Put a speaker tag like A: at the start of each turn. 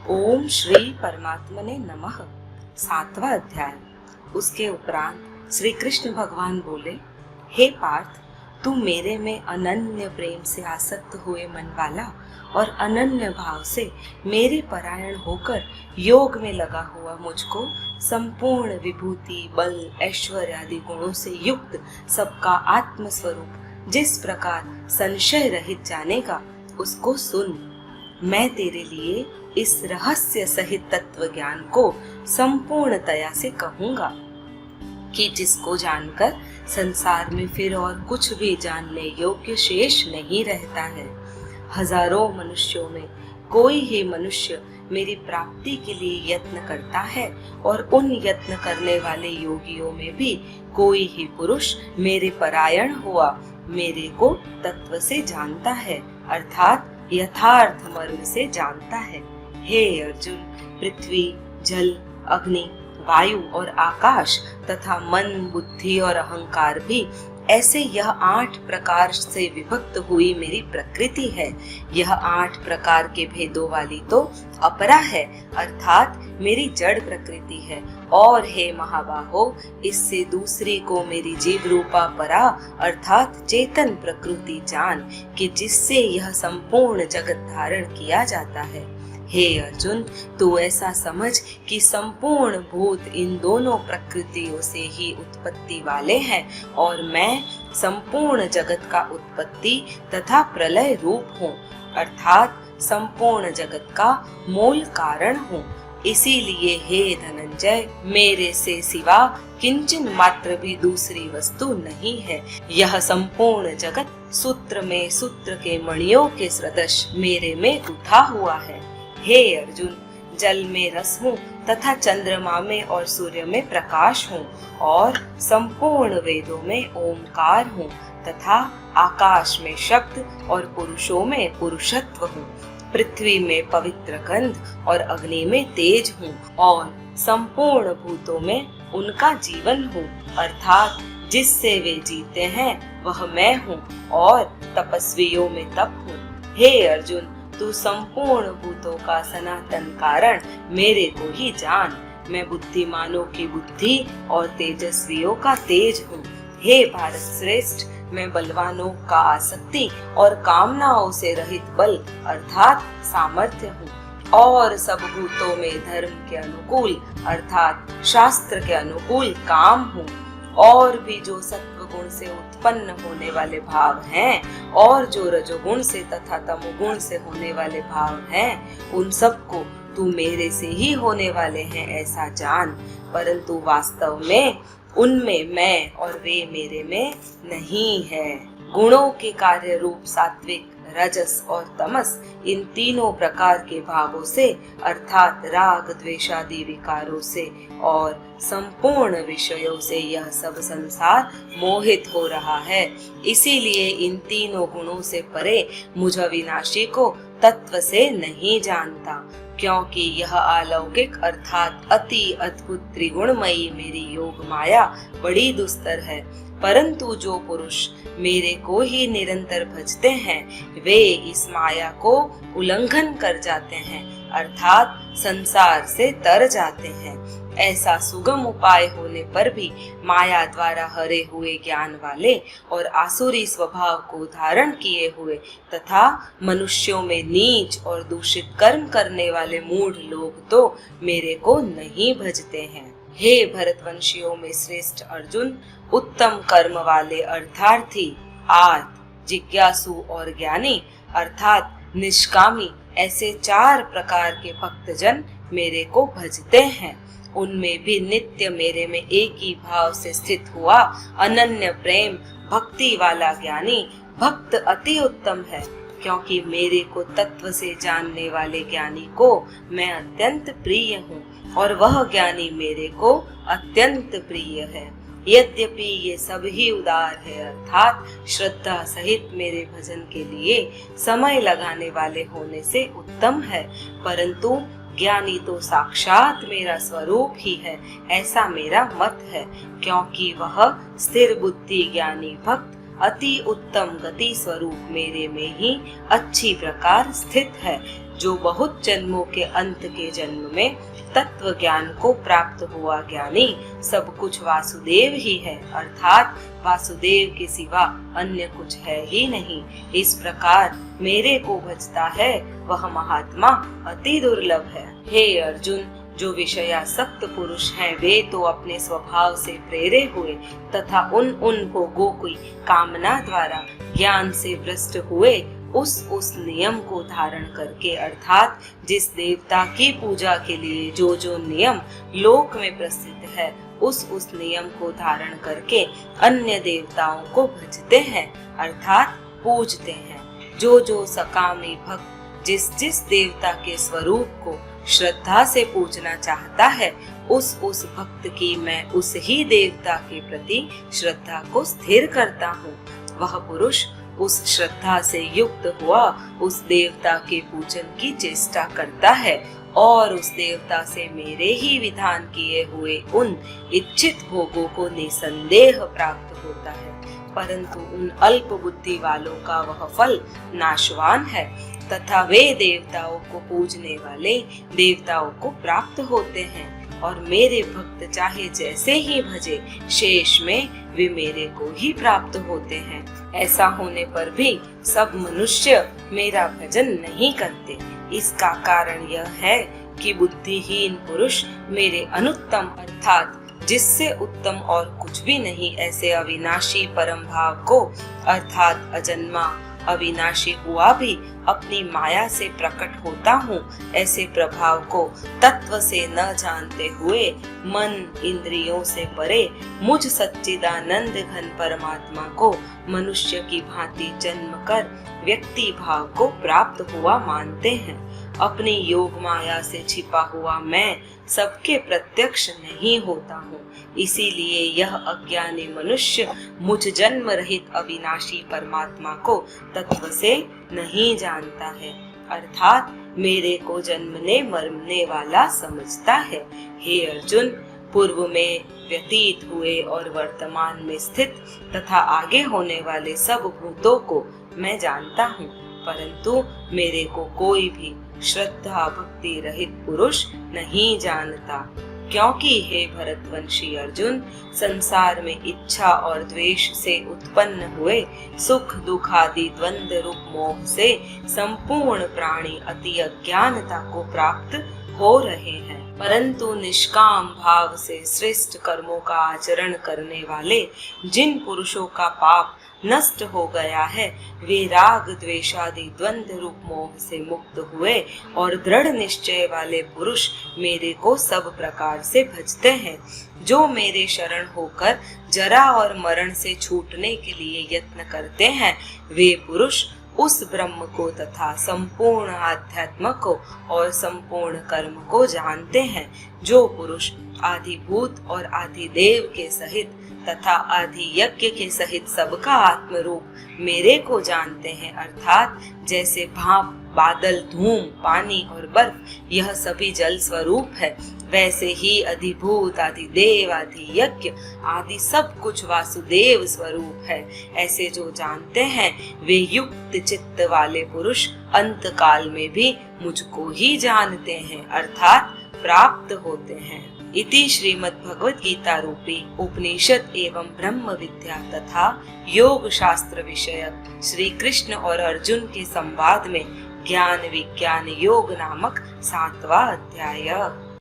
A: ओम श्री परमात्मने नमः। 7वां अध्याय। उसके उपरांत श्री कृष्ण भगवान बोले, हे पार्थ, तू मेरे में अनन्य प्रेम से आसक्त हुए मन वाला और अनन्य भाव से मेरे परायण होकर योग में लगा हुआ मुझको संपूर्ण विभूति, बल, ऐश्वर्य आदि गुणों से युक्त सबका आत्म स्वरूप जिस प्रकार संशय रहित जानेगा, उसको सुन। मैं तेरे लिए इस रहस्य सहित तत्व ज्ञान को संपूर्णतया से कहूंगा कि जिसको जानकर संसार में फिर और कुछ भी जानने योग्य शेष नहीं रहता है। हजारों मनुष्यों में कोई ही मनुष्य मेरी प्राप्ति के लिए यत्न करता है और उन यत्न करने वाले योगियों में भी कोई ही पुरुष मेरे परायण हुआ मेरे को तत्व से जानता है, अर्थात यथार्थ मर्म से जानता है। हे अर्जुन, पृथ्वी, जल, अग्नि, वायु और आकाश तथा मन, बुद्धि और अहंकार भी ऐसे यह 8 प्रकार से विभक्त हुई मेरी प्रकृति है। यह 8 प्रकार के भेदों वाली तो अपरा है, अर्थात मेरी जड़ प्रकृति है। और हे महाबाहो, इससे दूसरी को मेरी जीव रूपा परा अर्थात चेतन प्रकृति जान कि जिससे यह संपूर्ण जगत धारण किया जाता है। हे अर्जुन, तू ऐसा समझ कि संपूर्ण भूत इन दोनों प्रकृतियों से ही उत्पत्ति वाले हैं और मैं संपूर्ण जगत का उत्पत्ति तथा प्रलय रूप हूँ, अर्थात संपूर्ण जगत का मूल कारण हूँ। इसीलिए हे धनंजय, मेरे से सिवा किंचन मात्र भी दूसरी वस्तु नहीं है। यह संपूर्ण जगत सूत्र में सूत्र के मणियों के सदृश मेरे में उठा हुआ है। हे अर्जुन, जल में रस हूँ तथा चंद्रमा में और सूर्य में प्रकाश हूँ और संपूर्ण वेदों में ओंकार हूँ तथा आकाश में शब्द और पुरुषों में पुरुषत्व हूँ। पृथ्वी में पवित्र गंध और अग्नि में तेज हूँ और संपूर्ण भूतों में उनका जीवन हूँ, अर्थात जिससे वे जीते हैं वह मैं हूँ और तपस्वियों में तप हूँ। हे अर्जुन, तू संपूर्ण भूतों का सनातन कारण मेरे को ही जान। मैं बुद्धिमानों की बुद्धि और तेजस्वियों का तेज हूँ। हे भारत श्रेष्ठ, मैं बलवानों का आसक्ति और कामनाओं से रहित बल अर्थात सामर्थ्य हूँ और सब भूतों में धर्म के अनुकूल अर्थात शास्त्र के अनुकूल काम हूँ। और भी जो सत्व गुण से उत्पन्न होने वाले भाव हैं और जो रजोगुण से तथा तमोगुण से होने वाले भाव हैं, उन सबको तू मेरे से ही होने वाले हैं ऐसा जान। परंतु वास्तव में उनमें मैं और वे मेरे में नहीं है। गुणों के कार्य रूप सात्विक, रजस और तमस इन तीनों प्रकार के भावों से अर्थात राग, द्वेषादि विकारों से और संपूर्ण विषयों से यह सब संसार मोहित हो रहा है। इसीलिए इन तीनों गुणों से परे मुझ अविनाशी को तत्व से नहीं जानता, क्योंकि यह अलौकिक अर्थात अति अद्भुत त्रिगुणमयी मेरी योग माया बड़ी दुस्तर है। परंतु जो पुरुष मेरे को ही निरंतर भजते हैं, वे इस माया को उल्लंघन कर जाते हैं, अर्थात संसार से तर जाते हैं। ऐसा सुगम उपाय होने पर भी माया द्वारा हरे हुए ज्ञान वाले और आसुरी स्वभाव को धारण किए हुए तथा मनुष्यों में नीच और दूषित कर्म करने वाले मूढ़ लोग तो मेरे को नहीं भजते हैं। हे भरतवंशियों में श्रेष्ठ अर्जुन, उत्तम कर्म वाले अर्थार्थी, आर्त, जिज्ञासु और ज्ञानी अर्थात निष्कामी ऐसे 4 प्रकार के भक्तजन मेरे को भजते हैं। उनमें भी नित्य मेरे में एक ही भाव से स्थित हुआ अनन्य प्रेम भक्ति वाला ज्ञानी भक्त अति उत्तम है, क्योंकि मेरे को तत्व से जानने वाले ज्ञानी को मैं अत्यंत प्रिय हूँ और वह ज्ञानी मेरे को अत्यंत प्रिय है। यद्यपि ये सब ही उदार है अर्थात श्रद्धा सहित मेरे भजन के लिए समय लगाने वाले होने से उत्तम है, परंतु ज्ञानी तो साक्षात मेरा स्वरूप ही है ऐसा मेरा मत है, क्योंकि वह स्थिर बुद्धि ज्ञानी भक्त अति उत्तम गति स्वरूप मेरे में ही अच्छी प्रकार स्थित है। जो बहुत जन्मों के अंत के जन्म में तत्व ज्ञान को प्राप्त हुआ ज्ञानी सब कुछ वासुदेव ही है, अर्थात वासुदेव के सिवा अन्य कुछ है ही नहीं। इस प्रकार मेरे को भजता है वह महात्मा अति दुर्लभ है। हे अर्जुन, जो विषयासक्त पुरुष हैं वे तो अपने स्वभाव से प्रेरे हुए तथा उन भोगों की कामना द्वारा ज्ञान से भ्रष्ट हुए उस नियम को धारण करके, अर्थात जिस देवता की पूजा के लिए जो नियम लोक में प्रसिद्ध है उस नियम को धारण करके अन्य देवताओं को भजते हैं, अर्थात पूजते हैं। जो सकामी भक्त जिस देवता के स्वरूप को श्रद्धा से पूजना चाहता है उस भक्त की मैं उस ही देवता के प्रति श्रद्धा को स्थिर करता हूँ। वह पुरुष उस श्रद्धा से युक्त हुआ उस देवता के पूजन की चेष्टा करता है और उस देवता से मेरे ही विधान किए हुए उन इच्छित भोगों को निसंदेह प्राप्त होता है। परंतु उन अल्प बुद्धि वालों का वह फल नाशवान है तथा वे देवताओं को पूजने वाले देवताओं को प्राप्त होते हैं और मेरे भक्त चाहे जैसे ही भजे शेष में वे मेरे को ही प्राप्त होते हैं। ऐसा होने पर भी सब मनुष्य मेरा भजन नहीं करते। इसका कारण यह है कि बुद्धिहीन पुरुष मेरे अनुत्तम अर्थात जिससे उत्तम और कुछ भी नहीं ऐसे अविनाशी परम भाव को अर्थात अजन्मा अविनाशी हुआ भी अपनी माया से प्रकट होता हूँ ऐसे प्रभाव को तत्व से न जानते हुए मन इंद्रियों से परे मुझ सच्चिदानंद घन परमात्मा को मनुष्य की भांति जन्म कर व्यक्ति भाव को प्राप्त हुआ मानते हैं। अपनी योग माया से छिपा हुआ मैं सबके प्रत्यक्ष नहीं होता हूँ, इसीलिए यह अज्ञानी मनुष्य मुझ जन्म रहित अविनाशी परमात्मा को तत्व से नहीं जानता है, अर्थात मेरे को जन्मने मरने वाला समझता है। हे अर्जुन, पूर्व में व्यतीत हुए और वर्तमान में स्थित तथा आगे होने वाले सब भूतों को मैं जानता हूँ, परंतु मेरे को कोई भी श्रद्धा भक्ति रहित पुरुष नहीं जानता। क्योंकि हे भरतवंशी अर्जुन, संसार में इच्छा और द्वेष से उत्पन्न हुए सुख दुख आदि द्वंद्व रूप मोह से संपूर्ण प्राणी अति अज्ञानता को प्राप्त हो रहे हैं, परंतु निष्काम भाव से श्रेष्ठ कर्मों का आचरण करने वाले जिन पुरुषों का पाप नष्ट हो गया है वे राग द्वेषादि द्वंद्व रूप मोह से मुक्त हुए और दृढ़ निश्चय वाले पुरुष मेरे को सब प्रकार से भजते हैं। जो मेरे शरण होकर जरा और मरण से छूटने के लिए यत्न करते हैं वे पुरुष उस ब्रह्म को तथा संपूर्ण आध्यात्म को और संपूर्ण कर्म को जानते हैं। जो पुरुष आदिभूत और आदिदेव के सहित तथा आदि यज्ञ के सहित सबका आत्म रूप मेरे को जानते हैं, अर्थात जैसे भाप बादल धूम पानी और बर्फ यह सभी जल स्वरूप है, वैसे ही अधिभूत आदिदेव आदि यज्ञ आदि सब कुछ वासुदेव स्वरूप है। ऐसे जो जानते हैं वे युक्त चित्त वाले पुरुष अंत काल में भी मुझको ही जानते हैं, अर्थात प्राप्त होते हैं। इति श्रीमद् भगवद गीता रूपी उपनिषद एवं ब्रह्म विद्या तथा योग शास्त्र विषयक श्री कृष्ण और अर्जुन के संवाद में ज्ञान विज्ञान योग नामक 7वां अध्याय।